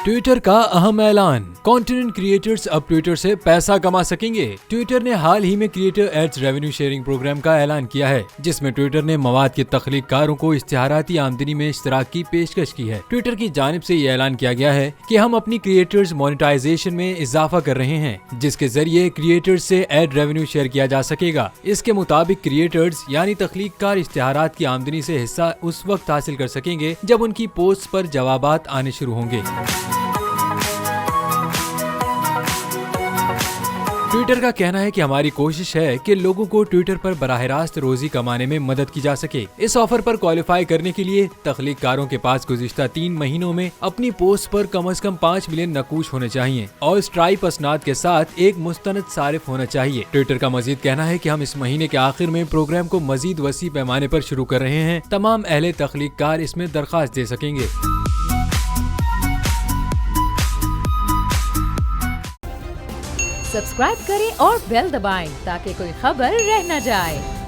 Twitter का अहम ऐलान, कंटेंट क्रिएटर्स अब ट्विटर से पैसा कमा सकेंगे। ट्विटर ने हाल ही में creator ads revenue sharing programme का ऐलान किया है, जिसमें ट्विटर ने मवाद के तख्लीककारों को इश्तिहाराती आमदनी में इश्तराक की पेशकश की है। ट्विटर की जानिब से ये ऐलान किया गया है कि हम अपनी क्रिएटर्स मोनेटाइजेशन में इजाफा कर रहे हैं, जिसके जरिए क्रिएटर्स से एड रेवेन्यू शेयर किया जा सकेगा। इसके मुताबिक क्रिएटर्स यानी तख्लीककार इश्तिहारात की आमदनी से हिस्सा उस वक्त हासिल कर सकेंगे जब उनकी पोस्ट पर जवाबात आने शुरू होंगे। ट्विटर का कहना है कि हमारी कोशिश है कि लोगों को ट्विटर पर बराह रास्त रोजी कमाने में मदद की जा सके। इस ऑफर पर क्वालिफाई करने के लिए तख्लीककारों के पास गुज़िश्ता 3 महीनों में अपनी पोस्ट पर कम से कम 5 मिलियन नकूश होने चाहिए और स्ट्राइप असनाद के साथ एक मुस्तनद सारिफ होना चाहिए। ट्विटर का मजीद कहना है कि हम इस महीने के आखिर में प्रोग्राम को मजीद वसी पैमाने पर शुरू कर रहे हैं। तमाम अहले तख्लीककार इसमें दरख्वास्त दे सकेंगे। सब्सक्राइब करें और बेल दबाएं ताकि कोई खबर रह न जाए।